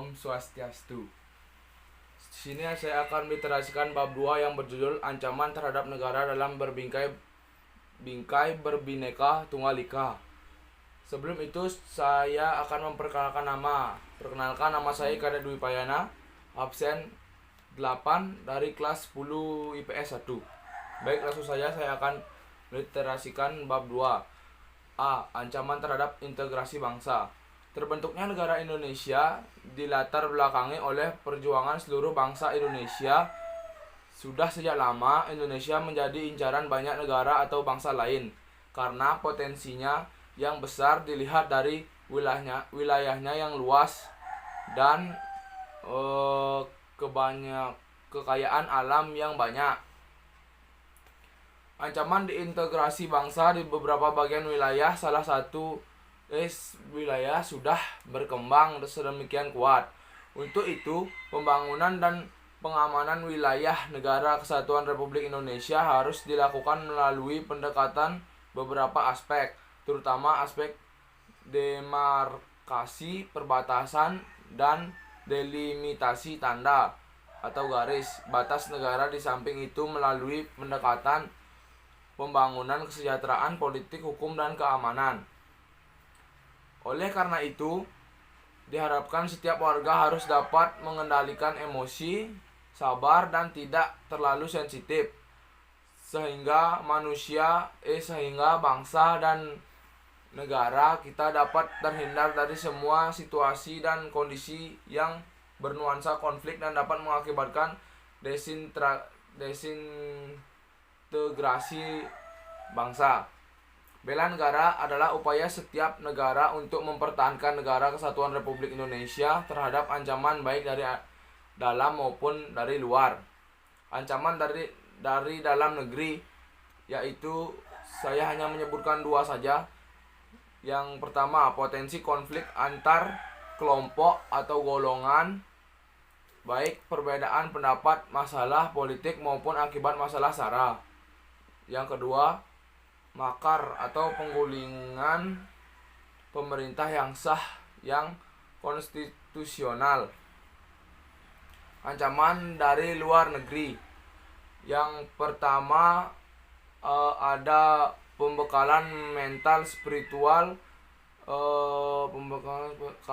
Om Swastiastu. Sini saya akan meliterasikan bab 2 yang berjudul Ancaman terhadap negara dalam bingkai berbineka tunggal ika. Sebelum itu saya akan memperkenalkan nama. Perkenalkan, nama saya Kadek Dwi Payana, absen 8 dari kelas 10 IPS 1. Baik, langsung saja saya akan meliterasikan bab 2. A. Ancaman terhadap integrasi bangsa. Terbentuknya negara Indonesia dilatar belakangi oleh perjuangan seluruh bangsa Indonesia. Sudah sejak lama Indonesia menjadi incaran banyak negara atau bangsa lain karena potensinya yang besar dilihat dari wilayahnya yang luas dan kekayaan alam yang banyak. Ancaman diintegrasi bangsa di beberapa bagian wilayah, salah satu wilayah sudah berkembang sedemikian kuat. Untuk itu, pembangunan dan pengamanan wilayah Negara Kesatuan Republik Indonesia harus dilakukan melalui pendekatan beberapa aspek, terutama aspek demarkasi, perbatasan, dan delimitasi tanda atau garis batas negara. Di samping itu melalui pendekatan pembangunan kesejahteraan, politik, hukum, dan keamanan. Oleh karena itu, diharapkan setiap warga harus dapat mengendalikan emosi, sabar, dan tidak terlalu sensitif, sehingga bangsa dan negara kita dapat terhindar dari semua situasi dan kondisi yang bernuansa konflik dan dapat mengakibatkan desintegrasi bangsa. Bela negara adalah upaya setiap negara untuk mempertahankan Negara Kesatuan Republik Indonesia terhadap ancaman baik dari dalam maupun dari luar. Ancaman dari dalam negeri, yaitu saya hanya menyebutkan 2 saja. Yang pertama, potensi konflik antar kelompok atau golongan, baik perbedaan pendapat, masalah politik maupun akibat masalah SARA. Yang kedua, makar atau penggulingan pemerintah yang sah, yang konstitusional. Ancaman dari luar negeri. Yang pertama, ada pembekalan mental spiritual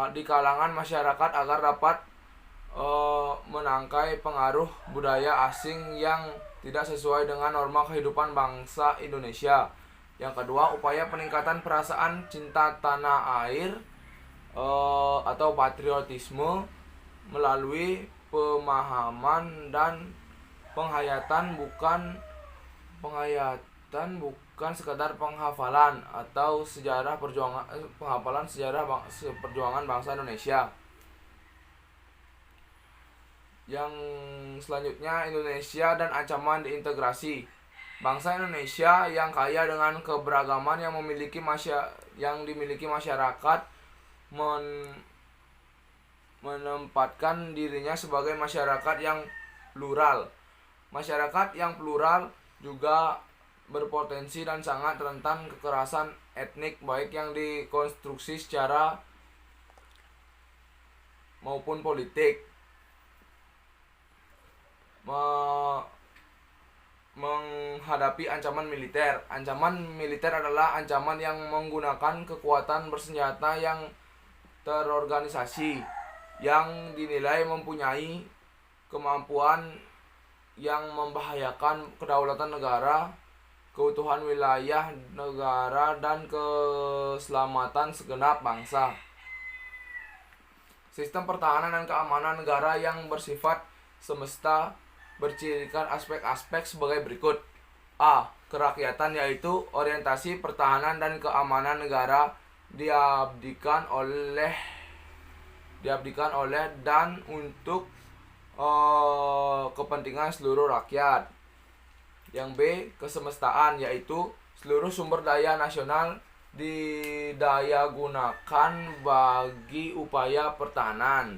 di kalangan masyarakat agar dapat menangkai pengaruh budaya asing yang tidak sesuai dengan norma kehidupan bangsa Indonesia. Yang kedua, upaya peningkatan perasaan cinta tanah air atau patriotisme melalui pemahaman dan penghayatan bukan sekadar penghafalan atau penghafalan sejarah perjuangan bangsa Indonesia. Yang selanjutnya, Indonesia dan ancaman diintegrasi. Bangsa Indonesia yang kaya dengan keberagaman yang dimiliki masyarakat menempatkan dirinya sebagai masyarakat yang plural. Masyarakat yang plural juga berpotensi dan sangat rentan kekerasan etnik, baik yang dikonstruksi secara maupun politik. Menghadapi ancaman militer. Ancaman militer adalah ancaman yang menggunakan kekuatan bersenjata yang terorganisasi, yang dinilai mempunyai kemampuan yang membahayakan kedaulatan negara, keutuhan wilayah negara, dan keselamatan segenap bangsa. Sistem pertahanan dan keamanan negara yang bersifat semesta bercirikan aspek-aspek sebagai berikut. A. Kerakyatan, yaitu orientasi pertahanan dan keamanan negara diabdikan oleh dan untuk kepentingan seluruh rakyat. Yang B. Kesemestaan, yaitu seluruh sumber daya nasional didayagunakan bagi upaya pertahanan.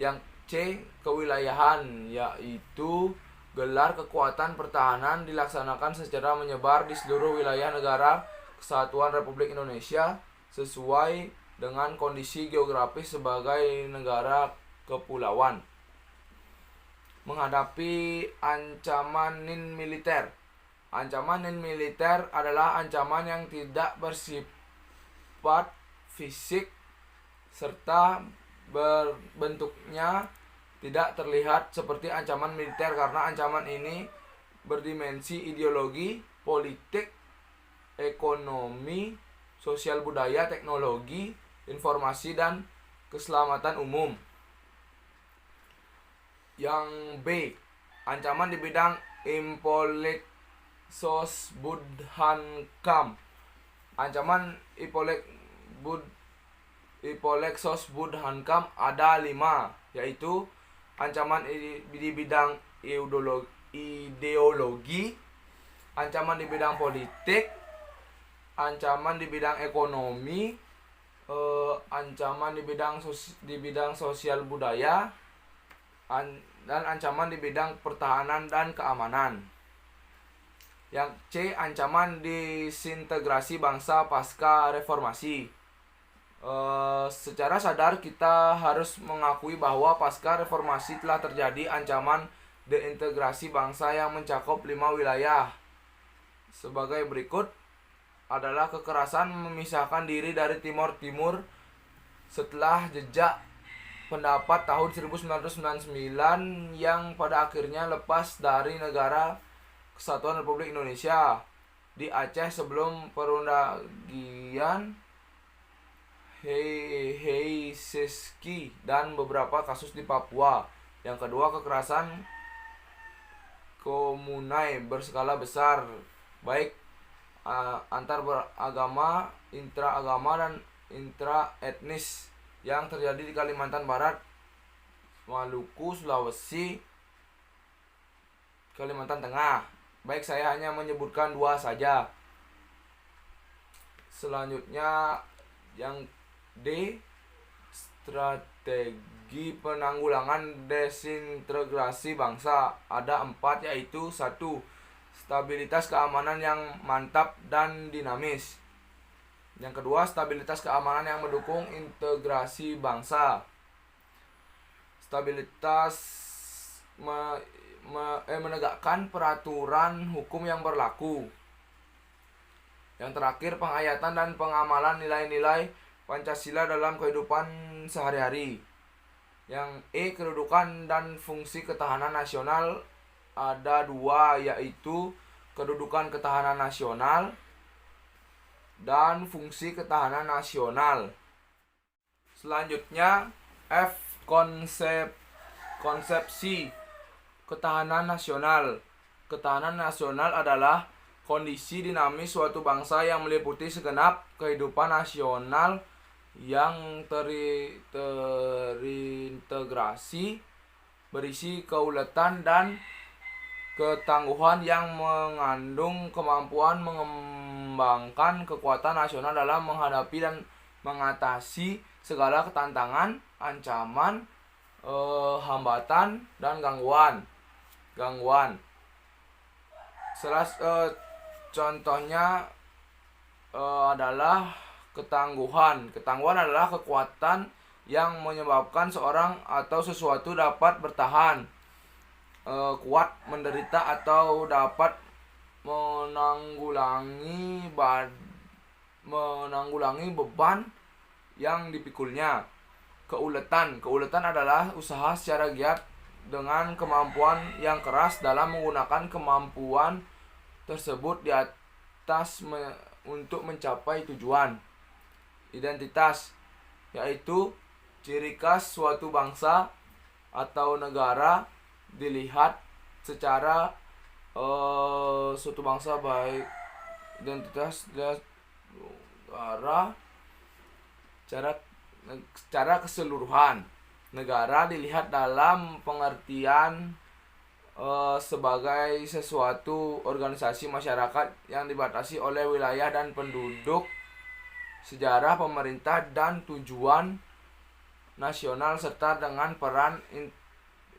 Yang C. Kewilayahan, yaitu gelar kekuatan pertahanan dilaksanakan secara menyebar di seluruh wilayah Negara Kesatuan Republik Indonesia sesuai dengan kondisi geografis sebagai negara kepulauan. Menghadapi ancaman non-militer. Ancaman non-militer adalah ancaman yang tidak bersifat fisik serta bentuknya tidak terlihat seperti ancaman militer, karena ancaman ini berdimensi ideologi, politik, ekonomi, sosial budaya, teknologi, informasi, dan keselamatan umum. Yang B, ancaman di bidang Ipolexosbudhankam. Ancaman Ipolexosbudhankam ada 5, yaitu ancaman di bidang ideologi, ancaman di bidang politik, ancaman di bidang ekonomi, ancaman di bidang sosial budaya, dan ancaman di bidang pertahanan dan keamanan. Yang C, ancaman disintegrasi bangsa pasca reformasi. Secara sadar kita harus mengakui bahwa pasca reformasi telah terjadi ancaman deintegrasi bangsa yang mencakup 5 wilayah. Sebagai berikut adalah kekerasan memisahkan diri dari Timor Timur setelah jejak pendapat tahun 1999 yang pada akhirnya lepas dari Negara Kesatuan Republik Indonesia, di Aceh sebelum perundingan Heiseski, dan beberapa kasus di Papua. Yang kedua, kekerasan komunai berskala besar, baik antar beragama, intraagama, dan intraetnis yang terjadi di Kalimantan Barat, Maluku, Sulawesi, Kalimantan Tengah. Baik, saya hanya menyebutkan 2 saja. Selanjutnya yang D, strategi penanggulangan desintegrasi bangsa. Ada 4, yaitu 1, stabilitas keamanan yang mantap dan dinamis. Yang kedua, stabilitas keamanan yang mendukung integrasi bangsa. Stabilitas menegakkan peraturan hukum yang berlaku. Yang terakhir, penghayatan dan pengamalan nilai-nilai Pancasila dalam kehidupan sehari-hari. Yang E, kedudukan dan fungsi ketahanan nasional. Ada 2, yaitu kedudukan ketahanan nasional dan fungsi ketahanan nasional. Selanjutnya F, konsepsi ketahanan nasional. Ketahanan nasional adalah kondisi dinamis suatu bangsa yang meliputi segenap kehidupan nasional yang terintegrasi, berisi keuletan dan ketangguhan yang mengandung kemampuan mengembangkan kekuatan nasional dalam menghadapi dan mengatasi segala ketantangan, ancaman, hambatan, dan gangguan. Contohnya adalah ketangguhan. Ketangguhan adalah kekuatan yang menyebabkan seorang atau sesuatu dapat bertahan, kuat menderita, atau dapat menanggulangi beban yang dipikulnya. Keuletan adalah usaha secara giat dengan kemampuan yang keras dalam menggunakan kemampuan tersebut di atas untuk mencapai tujuan. Identitas, yaitu ciri khas suatu bangsa atau negara dilihat secara suatu bangsa, baik identitas negara secara keseluruhan. Negara dilihat dalam pengertian sebagai sesuatu organisasi masyarakat yang dibatasi oleh wilayah dan penduduk, sejarah, pemerintah, dan tujuan nasional serta dengan peran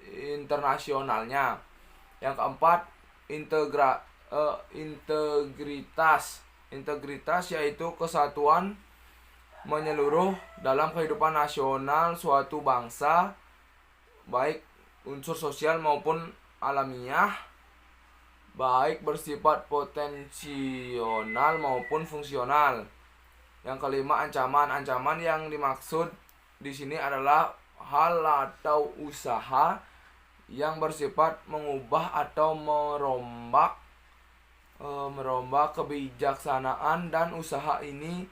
internasionalnya. Yang keempat, integritas yaitu kesatuan menyeluruh dalam kehidupan nasional suatu bangsa baik unsur sosial maupun alamiah, baik bersifat potensional maupun fungsional. Yang kelima, ancaman. Ancaman yang dimaksud di sini adalah hal atau usaha yang bersifat mengubah atau merombak kebijaksanaan, dan usaha ini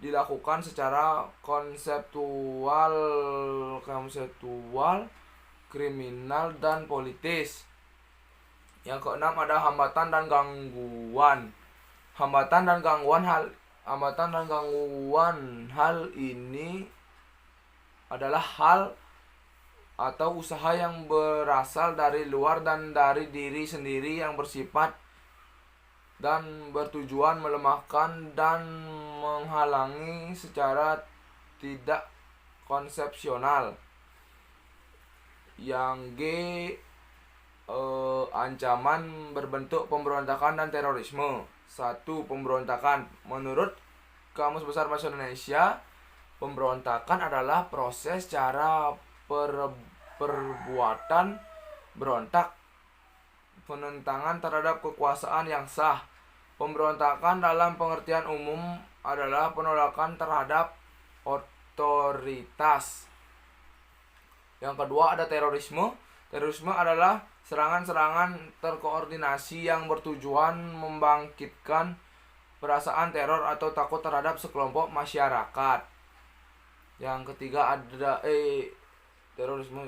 dilakukan secara konseptual, kriminal, dan politis. Yang keenam ada hambatan dan gangguan. Hambatan dan gangguan hal ini adalah hal atau usaha yang berasal dari luar dan dari diri sendiri yang bersifat dan bertujuan melemahkan dan menghalangi secara tidak konsepsional. Yang G, ancaman berbentuk pemberontakan dan terorisme. 1. Pemberontakan. Menurut Kamus Besar Bahasa Indonesia, pemberontakan adalah proses cara perbuatan berontak, penentangan terhadap kekuasaan yang sah. Pemberontakan dalam pengertian umum adalah penolakan terhadap otoritas. Yang kedua ada terorisme. Terorisme adalah serangan-serangan terkoordinasi yang bertujuan membangkitkan perasaan teror atau takut terhadap sekelompok masyarakat. Yang ketiga ada terorisme.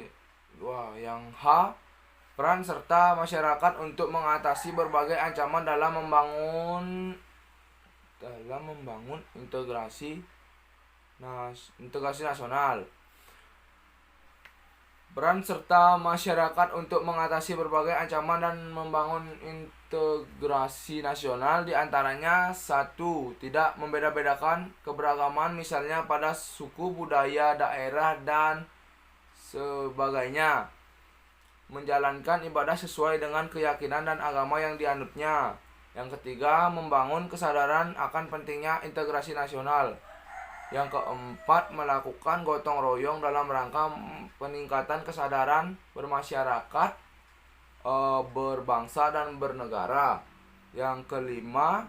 Yang H, peran serta masyarakat untuk mengatasi berbagai ancaman dalam membangun integrasi nasional. Peran serta masyarakat untuk mengatasi berbagai ancaman dan membangun integrasi nasional diantaranya: 1. Tidak membeda-bedakan keberagaman, misalnya pada suku, budaya, daerah, dan sebagainya. Menjalankan ibadah sesuai dengan keyakinan dan agama yang dianutnya. Yang ketiga, membangun kesadaran akan pentingnya integrasi nasional. Yang keempat, melakukan gotong royong dalam rangka peningkatan kesadaran bermasyarakat, berbangsa, dan bernegara. Yang kelima,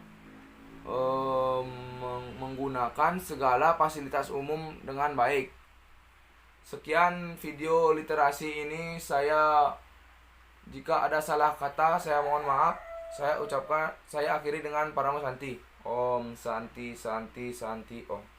menggunakan segala fasilitas umum dengan baik. Sekian video literasi ini. Jika ada salah kata, saya mohon maaf. Saya akhiri dengan Paramo Santi. Om Santi Santi Santi Om.